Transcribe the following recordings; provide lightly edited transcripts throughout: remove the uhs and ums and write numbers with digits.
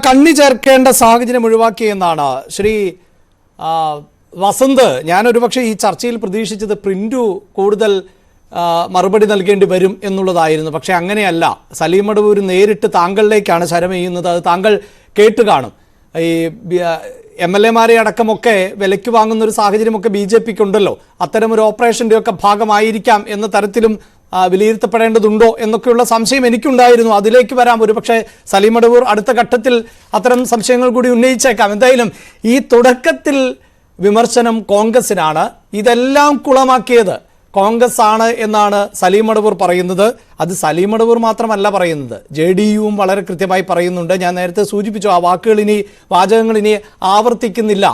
കണ്ണി ചേർക്കേണ്ട സാഹചര്യം ഒഴിവാക്കിയെന്നാണ് ശ്രീ വസന്ത്. ഞാനൊരു പക്ഷേ ഈ ചർച്ചയിൽ പ്രതീക്ഷിച്ചത് പ്രിന്റു കൂടുതൽ മറുപടി നൽകേണ്ടി വരും എന്നുള്ളതായിരുന്നു. പക്ഷെ അങ്ങനെയല്ല. സലീം മടവൂർ നേരിട്ട് താങ്കളിലേക്കാണ് ശരമെയ്യുന്നത്. അത് താങ്കൾ കേട്ട് കാണും. ഈ MLA-മാരെ അടക്കമൊക്കെ വിലയ്ക്ക് വാങ്ങുന്ന ഒരു സാഹചര്യമൊക്കെ BJPക്ക് ഉണ്ടല്ലോ. അത്തരമൊരു ഓപ്പറേഷൻ്റെയൊക്കെ ഭാഗമായിരിക്കാം എന്ന തരത്തിലും വിലയിരുത്തപ്പെടേണ്ടതുണ്ടോ എന്നൊക്കെയുള്ള സംശയം എനിക്കുണ്ടായിരുന്നു. അതിലേക്ക് വരാം. ഒരു പക്ഷേ സലീം മടവൂർ അടുത്ത ഘട്ടത്തിൽ അത്തരം സംശയങ്ങൾ കൂടി ഉന്നയിച്ചേക്കാം. എന്തായാലും ഈ തുടക്കത്തിൽ വിമർശനം കോൺഗ്രസിനാണ്. ഇതെല്ലാം കുളമാക്കിയത് കോൺഗ്രസ് ആണ് എന്നാണ് സലീം മടവൂർ പറയുന്നത്. അത് സലീം മടവൂർ മാത്രമല്ല പറയുന്നത്, JDU-വും വളരെ കൃത്യമായി പറയുന്നുണ്ട്. ഞാൻ നേരത്തെ സൂചിപ്പിച്ചു, ആ വാചകങ്ങൾ ഇനി ആവർത്തിക്കുന്നില്ല.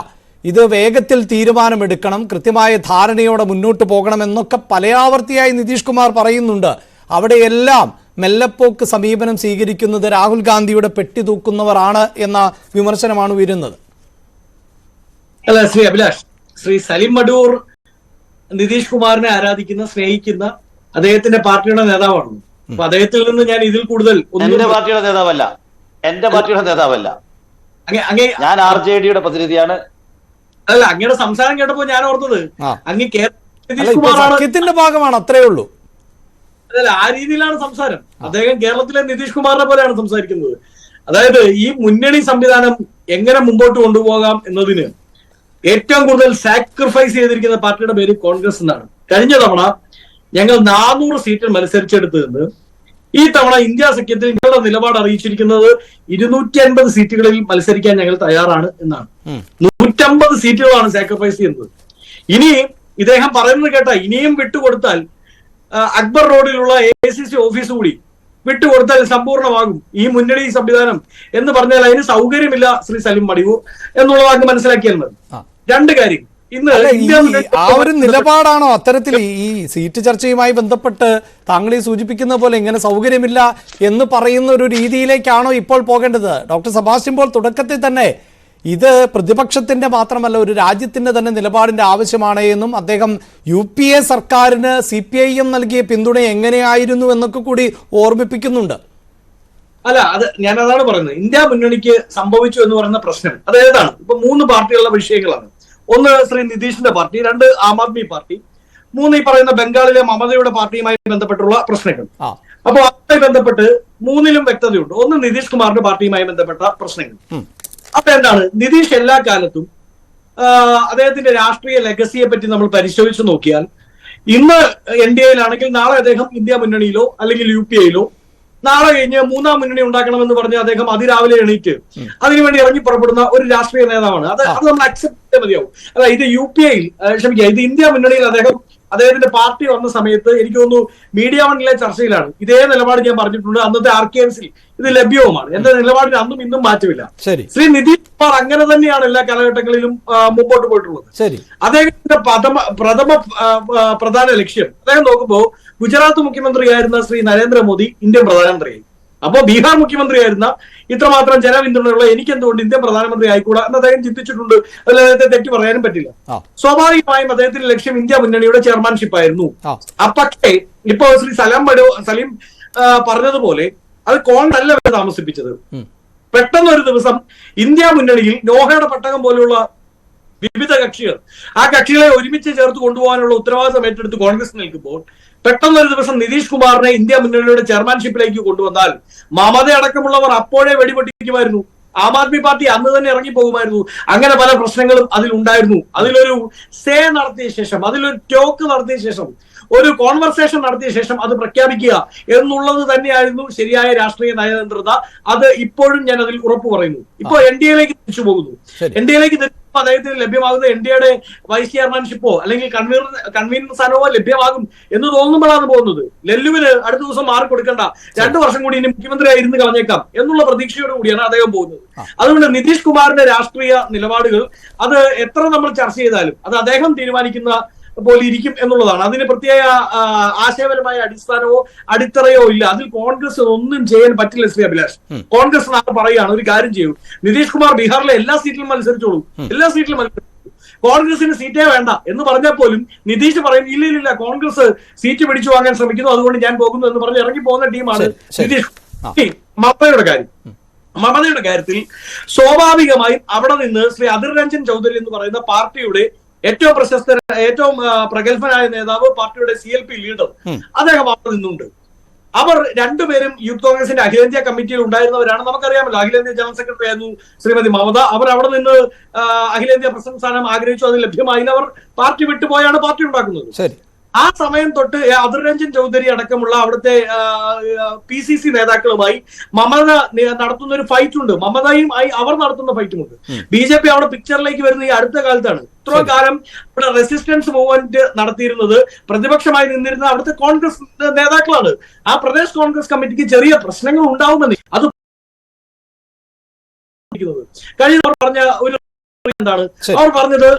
ഇത് വേഗത്തിൽ തീരുമാനമെടുക്കണം, കൃത്യമായ ധാരണയോടെ മുന്നോട്ട് പോകണം എന്നൊക്കെ പലയാവർത്തിയായി നിതീഷ് കുമാർ പറയുന്നുണ്ട്. അവിടെയെല്ലാം മെല്ലപ്പോക്ക് സമീപനം സ്വീകരിക്കുന്നത് രാഹുൽ ഗാന്ധിയുടെ പെട്ടി തൂക്കുന്നവരാണ് എന്ന വിമർശനമാണ് ഉയരുന്നത്. അല്ല ശ്രീ അഭിലാഷ്, ശ്രീ സലീം മടവൂർ നിതീഷ് കുമാറിനെ ആരാധിക്കുന്ന, സ്നേഹിക്കുന്ന അദ്ദേഹത്തിന്റെ പാർട്ടിയുടെ നേതാവാണ്. അപ്പൊ അദ്ദേഹത്തിൽ നിന്ന് ഞാൻ ഇതിൽ കൂടുതൽ എന്റെ പാർട്ടിയുടെ നേതാവല്ല, ഞാൻ RJD-യുടെ പ്രതിനിധിയാണ്. അല്ല, അങ്ങയുടെ സംസാരം കേട്ടപ്പോ ഞാൻ ഓർത്തത് അങ്ങ് നിതീഷ് കുമാറാണ് ഭാഗമാണ്, അത്രേ ഉള്ളൂ. അതല്ല, ആ രീതിയിലാണ് സംസാരം. അദ്ദേഹം കേരളത്തിലെ നിതീഷ് കുമാറിനെ പോലെയാണ് സംസാരിക്കുന്നത്. അതായത് ഈ മുന്നണി സംവിധാനം എങ്ങനെ മുമ്പോട്ട് കൊണ്ടുപോകാം എന്നതിന് ഏറ്റവും കൂടുതൽ സാക്രിഫൈസ് ചെയ്തിരിക്കുന്ന പാർട്ടിയുടെ പേര് കോൺഗ്രസ് എന്നാണ്. കഴിഞ്ഞ തവണ ഞങ്ങൾ 400 സീറ്റിൽ മത്സരിച്ചെടുത്തത് ഈ തവണ ഇന്ത്യ സഖ്യത്തിൽ ഞങ്ങളുടെ നിലപാട് അറിയിച്ചിരിക്കുന്നത് 250 സീറ്റുകളിൽ മത്സരിക്കാൻ ഞങ്ങൾ തയ്യാറാണ് എന്നാണ്. 150 സീറ്റുകളാണ് സാക്രിഫൈസ് ചെയ്യുന്നത്. ഇനി ഇദ്ദേഹം പറയുന്നത് കേട്ടാ, ഇനിയും വിട്ടുകൊടുത്താൽ അക്ബർ റോഡിലുള്ള ACC ഓഫീസ് കൂടി വിട്ടുകൊടുത്താൽ സമ്പൂർണ്ണമാകും ഈ മുന്നണി സംവിധാനം എന്ന് പറഞ്ഞാൽ അതിന് സൗകര്യമില്ല ശ്രീ സലീം മടവൂർ എന്നുള്ളത് അങ്ങ് മനസ്സിലാക്കിയാൽ മതി. രണ്ട് കാര്യം, ഇന്ന് ആ ഒരു നിലപാടാണോ അത്തരത്തിൽ ഈ സീറ്റ് ചർച്ചയുമായി ബന്ധപ്പെട്ട് താങ്കൾ ഈ സൂചിപ്പിക്കുന്ന പോലെ ഇങ്ങനെ സൗകര്യമില്ല എന്ന് പറയുന്ന ഒരു രീതിയിലേക്കാണോ ഇപ്പോൾ പോകേണ്ടത്? ഡോക്ടർ സെബാസ്റ്റ്യൻ പോൾ തുടക്കത്തിൽ തന്നെ ഇത് പ്രതിപക്ഷത്തിന്റെ മാത്രമല്ല ഒരു രാജ്യത്തിന്റെ തന്നെ നിലപാടിന്റെ ആവശ്യമാണ് എന്നും അദ്ദേഹം UPA സർക്കാരിന് CPIM നൽകിയ പിന്തുണ എങ്ങനെയായിരുന്നു എന്നൊക്കെ കൂടി ഓർമ്മിപ്പിക്കുന്നുണ്ട്. അല്ല, അത് ഞാൻ അതാണ് പറയുന്നത്. ഇന്ത്യ മുന്നണിക്ക് സംഭവിച്ചു എന്ന് പറയുന്ന പ്രശ്നം അത് ഏതാണ്? ഇപ്പൊ 3 പാർട്ടികളുടെ വിഷയങ്ങളാണ്. ഒന്ന് ശ്രീ നിതീഷിന്റെ പാർട്ടി, 2 ആം ആദ്മി പാർട്ടി, 3 ഈ പറയുന്ന ബംഗാളിലെ മമതയുടെ പാർട്ടിയുമായി ബന്ധപ്പെട്ടുള്ള പ്രശ്നങ്ങൾ. അപ്പൊ അതുമായി ബന്ധപ്പെട്ട് 3ലും വ്യക്തതയുണ്ട്. ഒന്ന് നിതീഷ് കുമാറിന്റെ പാർട്ടിയുമായി ബന്ധപ്പെട്ട പ്രശ്നങ്ങൾ. അപ്പൊ എന്താണ്, നിതീഷ് എല്ലാ കാലത്തും അദ്ദേഹത്തിന്റെ രാഷ്ട്രീയ ലെഗസിയെ പറ്റി നമ്മൾ പരിശോധിച്ച് നോക്കിയാൽ ഇന്ന് NDA-യിലാണെങ്കിൽ നാളെ അദ്ദേഹം ഇന്ത്യ മുന്നണിയിലോ അല്ലെങ്കിൽ UPA-യിലോ, നാളെ കഴിഞ്ഞ് 3ാം മുന്നണി ഉണ്ടാക്കണമെന്ന് പറഞ്ഞ് അദ്ദേഹം അതിരാവിലെ എണീറ്റ് അതിനുവേണ്ടി ഇറങ്ങി പുറപ്പെടുന്ന ഒരു രാഷ്ട്രീയ നേതാവാണ്. അത് നമ്മൾ അക്സെപ്റ്റ് ചെയ്തേ മതിയാവും. അല്ല, ഇത് UPA-യിൽ ക്ഷമിക്കുക, ഇത് ഇന്ത്യ മുന്നണിയിൽ അദ്ദേഹത്തിന്റെ പാർട്ടി വന്ന സമയത്ത് എനിക്ക് തോന്നുന്നു മീഡിയ വണ്ണിലെ ചർച്ചയിലാണ് ഇതേ നിലപാട് ഞാൻ പറഞ്ഞിട്ടുണ്ട്. അന്നത്തെ ആർക്കൈവ്സിൽ ഇത് ലഭ്യവുമാണ്. എന്റെ നിലപാടിന് അന്നും ഇന്നും മാറ്റമില്ല. ശ്രീ നിതീഷ് കുമാർ അങ്ങനെ തന്നെയാണ് എല്ലാ കാലഘട്ടങ്ങളിലും മുമ്പോട്ട് പോയിട്ടുള്ളത്. അദ്ദേഹത്തിന്റെ പ്രധാന ലക്ഷ്യം, അദ്ദേഹം നോക്കുമ്പോ ഗുജറാത്ത് മുഖ്യമന്ത്രിയായിരുന്ന ശ്രീ നരേന്ദ്രമോദി ഇന്ത്യൻ പ്രധാനമന്ത്രിയായി. അപ്പോ ബീഹാർ മുഖ്യമന്ത്രിയായിരുന്ന ഇത്രമാത്രം ജനപിന്തുണയുള്ള എനിക്ക് എന്തുകൊണ്ട് ഇന്ത്യൻ പ്രധാനമന്ത്രി ആയിക്കൂടാ എന്ന് അദ്ദേഹം ചിന്തിച്ചിട്ടുണ്ട്. അതിൽ അദ്ദേഹത്തെ തെറ്റ് പറയാനും പറ്റില്ല. സ്വാഭാവികമായും അദ്ദേഹത്തിന്റെ ലക്ഷ്യം ഇന്ത്യ മുന്നണിയുടെ ചെയർമാൻഷിപ്പ് ആയിരുന്നു. പക്ഷേ ഇപ്പോ ശ്രീ സലീം പറഞ്ഞതുപോലെ അത് കോൺഗ്രസ് അല്ല താമസിപ്പിച്ചത്. പെട്ടെന്ന് ഒരു ദിവസം ഇന്ത്യ മുന്നണിയിൽ നോഹയുടെ പട്ടകം പോലെയുള്ള വിവിധ കക്ഷികൾ, ആ കക്ഷികളെ ഒരുമിച്ച് ചേർത്ത് കൊണ്ടുപോകാനുള്ള ഉത്തരവാദിത്തം ഏറ്റെടുത്ത് കോൺഗ്രസ് നിൽക്കുമ്പോൾ പെട്ടെന്നൊരു ദിവസം നിതീഷ് കുമാറിനെ ഇന്ത്യ മുന്നണിയുടെ ചെയർമാൻഷിപ്പിലേക്ക് കൊണ്ടുവന്നാൽ മമത അടക്കമുള്ളവർ അപ്പോഴേ വെടിപൊട്ടിക്കുമായിരുന്നു. ആം ആദ്മി പാർട്ടി അന്ന് തന്നെ ഇറങ്ങി പോകുമായിരുന്നു. അങ്ങനെ പല പ്രശ്നങ്ങളും അതിലുണ്ടായിരുന്നു. അതിലൊരു നടത്തിയ ശേഷം, അതിലൊരു ടോക്ക് നടത്തിയ ശേഷം, ഒരു കോൺവെർസേഷൻ നടത്തിയ ശേഷം അത് പ്രഖ്യാപിക്കുക എന്നുള്ളത് തന്നെയായിരുന്നു ശരിയായ രാഷ്ട്രീയ നയതന്ത്രത. അത് ഇപ്പോഴും ഞാൻ അതിൽ ഉറപ്പ് പറയുന്നു. ഇപ്പോ NDA-യിലേക്ക് തിരിച്ചു പോകുന്നു. NDA-യിലേക്ക് അദ്ദേഹത്തിന് ലഭ്യമാകുന്നത് NDA-യുടെ വൈസ് ചെയർമാൻഷിപ്പോ അല്ലെങ്കിൽ കൺവീനർ സ്ഥാനമോ ലഭ്യമാകും എന്ന് തോന്നുമ്പോഴാണ് പോകുന്നത്. ലല്ലുവിന് അടുത്ത ദിവസം മാർക്ക് കൊടുക്കണ്ട, 2 വർഷം കൂടി ഇനി മുഖ്യമന്ത്രിയായി ഇരുന്ന് കളഞ്ഞേക്കാം എന്നുള്ള പ്രതീക്ഷയോട് കൂടിയാണ് അദ്ദേഹം പോകുന്നത്. അതുകൊണ്ട് നിതീഷ് കുമാറിന്റെ രാഷ്ട്രീയ നിലപാടുകൾ അത് എത്ര നമ്മൾ ചർച്ച ചെയ്താലും അത് അദ്ദേഹം തീരുമാനിക്കുന്ന പോലെ ഇരിക്കും എന്നുള്ളതാണ്. അതിന് പ്രത്യേക ആശയപരമായ അടിസ്ഥാനമോ അടിത്തറയോ ഇല്ല. അതിൽ കോൺഗ്രസ് ഒന്നും ചെയ്യാൻ പറ്റില്ല. ശ്രീ അഭിലാഷ്, കോൺഗ്രസ് പറയുകയാണ് ഒരു കാര്യം ചെയ്യൂ, നിതീഷ് കുമാർ ബീഹാറിലെ എല്ലാ സീറ്റിലും മത്സരിച്ചോളൂ, എല്ലാ സീറ്റിലും മത്സരിച്ചു, കോൺഗ്രസിന് സീറ്റേ വേണ്ട എന്ന് പറഞ്ഞാൽ പോലും നിതീഷ് പറയും ഇല്ല, കോൺഗ്രസ് സീറ്റ് പിടിച്ചു വാങ്ങാൻ ശ്രമിക്കുന്നു, അതുകൊണ്ട് ഞാൻ പോകുന്നു എന്ന് പറഞ്ഞ് ഇറങ്ങി പോകുന്ന ടീമാണ് നിതീഷ്. മമതയുടെ കാര്യം, മമതയുടെ കാര്യത്തിൽ സ്വാഭാവികമായും അവിടെ നിന്ന് ശ്രീ അധിർ രഞ്ജൻ ചൗധരി എന്ന് പറയുന്ന പാർട്ടിയുടെ ഏറ്റവും ഏറ്റവും പ്രഗത്ഭനായ നേതാവ്, പാർട്ടിയുടെ CLP ലീഡർ, അദ്ദേഹം അവിടെ നിന്നുണ്ട്. അവർ രണ്ടുപേരും യൂത്ത് കോൺഗ്രസിന്റെ അഖിലേന്ത്യാ കമ്മിറ്റിയിൽ ഉണ്ടായിരുന്നവരാണ്. നമുക്കറിയാമല്ലോ, അഖിലേന്ത്യാ ജനറൽ സെക്രട്ടറി ആയിരുന്നു ശ്രീമതി മമത. അവർ അവിടെ നിന്ന് അഖിലേന്ത്യാ പ്രസിഡന്റ് സ്ഥാനം ആഗ്രഹിച്ചു, അത് ലഭ്യമായില്ല. അവർ പാർട്ടി വിട്ടുപോയാണ് പാർട്ടി ഉണ്ടാക്കുന്നത്. ആ സമയം തൊട്ട് അധിർ രഞ്ജൻ ചൗധരി അടക്കമുള്ള അവിടുത്തെ PCC നേതാക്കളുമായി മമത നടത്തുന്ന ഒരു ഫൈറ്റ് ഉണ്ട്. മമതയും അവർ നടത്തുന്ന ഫൈറ്റുമുണ്ട്. BJP അവിടെ പിക്ചറിലേക്ക് വരുന്ന ഈ അടുത്ത കാലത്താണ്. ഇത്രയും കാലം ഇവിടെ റെസിസ്റ്റൻസ് മൂവ്മെന്റ് നടത്തിയിരുന്നത്, പ്രതിപക്ഷമായി നിന്നിരുന്ന അവിടുത്തെ കോൺഗ്രസ് നേതാക്കളാണ്. ആ പ്രദേശ് കോൺഗ്രസ് കമ്മിറ്റിക്ക് ചെറിയ പ്രശ്നങ്ങൾ ഉണ്ടാവുമെന്ന് അത് കഴിഞ്ഞ പറഞ്ഞ ഒരു എന്താണ് അവർ പറഞ്ഞത്,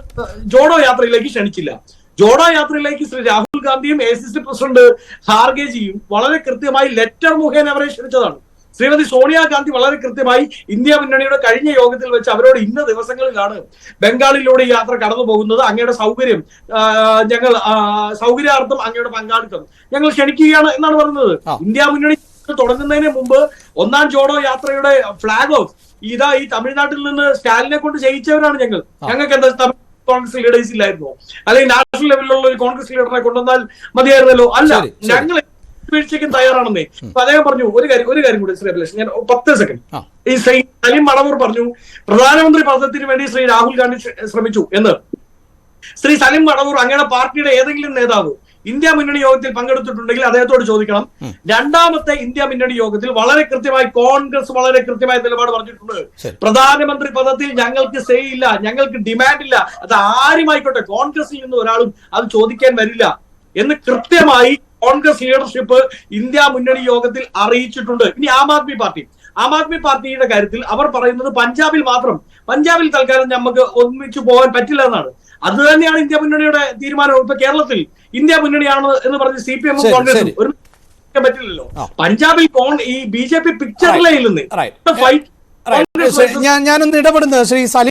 ജോഡോ യാത്രയിലേക്ക് ക്ഷണിച്ചില്ല. ജോഡോ യാത്രയിലേക്ക് ശ്രീ രാഹുൽ ഗാന്ധിയും ACC പ്രസിഡന്റ് ഖാർഗെജിയും വളരെ കൃത്യമായി ലെറ്റർ മുഖേന അവരെ ക്ഷണിച്ചതാണ്. ശ്രീമതി സോണിയാഗാന്ധി വളരെ കൃത്യമായി ഇന്ത്യ മുന്നണിയുടെ കഴിഞ്ഞ യോഗത്തിൽ വെച്ച് അവരോട് ഇന്ന ദിവസങ്ങളിലാണ് ബംഗാളിലൂടെ ഈ യാത്ര കടന്നു പോകുന്നത്, അങ്ങയുടെ സൗകര്യം ഞങ്ങൾ സൗകര്യാർത്ഥം അങ്ങയുടെ പങ്കാളിത്തം ഞങ്ങൾ ക്ഷണിക്കുകയാണ് എന്നാണ് പറയുന്നത്. ഇന്ത്യ മുന്നണി തുടങ്ങുന്നതിന് മുമ്പ് ഒന്നാം ജോഡോ യാത്രയുടെ ഫ്ലാഗ് ഓഫ് ഈ തമിഴ്നാട്ടിൽ നിന്ന് സ്റ്റാലിനെ കൊണ്ട് ചെയ്യിച്ചവരാണ് ഞങ്ങൾ. ഞങ്ങൾക്ക് എന്താ കോൺഗ്രസ് ലീഡേഴ്സ് ഇല്ലായിരുന്നോ? അല്ലെങ്കിൽ നാഷണൽ ലെവലിലുള്ള ഒരു കോൺഗ്രസ് ലീഡറെ കൊണ്ടുവന്നാൽ മതിയായിരുന്നല്ലോ? അല്ല, ഞങ്ങൾ വീഴ്ചയ്ക്കും തയ്യാറാണെന്നേ. അപ്പൊ അദ്ദേഹം പറഞ്ഞു ഒരു കാര്യം കൂടി ശ്രീ അഭിലാഷ്, ഞാൻ 10 സെക്കൻഡ്. ഈ ശ്രീ സലീം മടവൂർ പറഞ്ഞു പ്രധാനമന്ത്രി പദത്തിന് വേണ്ടി ശ്രീ രാഹുൽ ഗാന്ധി ശ്രമിച്ചു എന്ന്. ശ്രീ സലീം മടവൂർ അങ്ങയുടെ പാർട്ടിയുടെ ഏതെങ്കിലും നേതാവ് ഇന്ത്യ മുന്നണി യോഗത്തിൽ പങ്കെടുത്തിട്ടുണ്ടെങ്കിൽ അദ്ദേഹത്തോട് ചോദിക്കണം. രണ്ടാമത്തെ ഇന്ത്യ മുന്നണി യോഗത്തിൽ വളരെ കൃത്യമായി കോൺഗ്രസ് വളരെ കൃത്യമായ നിലപാട് പറഞ്ഞിട്ടുണ്ട്. പ്രധാനമന്ത്രി പദത്തിൽ ഞങ്ങൾക്ക് സേ ഇല്ല, ഞങ്ങൾക്ക് ഡിമാൻഡ് ഇല്ല. അത് ആരുമായിക്കോട്ടെ, കോൺഗ്രസിൽ നിന്ന് ഒരാളും അത് ചോദിക്കാൻ വരില്ല എന്ന് കൃത്യമായി കോൺഗ്രസ് ലീഡർഷിപ്പ് ഇന്ത്യ മുന്നണി യോഗത്തിൽ അറിയിച്ചിട്ടുണ്ട്. ഇനി ആം ആദ്മി പാർട്ടിയുടെ കാര്യത്തിൽ അവർ പറയുന്നത് പഞ്ചാബിൽ തൽക്കാലം നമുക്ക് ഒന്നിച്ചു പോകാൻ പറ്റില്ല എന്നാണ്. അത് തന്നെയാണ് ഇന്ത്യ മുന്നണിയുടെ തീരുമാനം. ഇപ്പൊ കേരളത്തിൽ ഇന്ത്യ മുന്നണിയാണ് എന്ന് പറഞ്ഞ് CPM കോൺഗ്രസും ഒരു പറ്റില്ലല്ലോ. പഞ്ചാബിൽ ഈ BJP പിക്ചറിലേ ഇല്ലെന്ന്. ഞാനൊന്ന് ഇടപെടുന്നത് ശ്രീ സലീം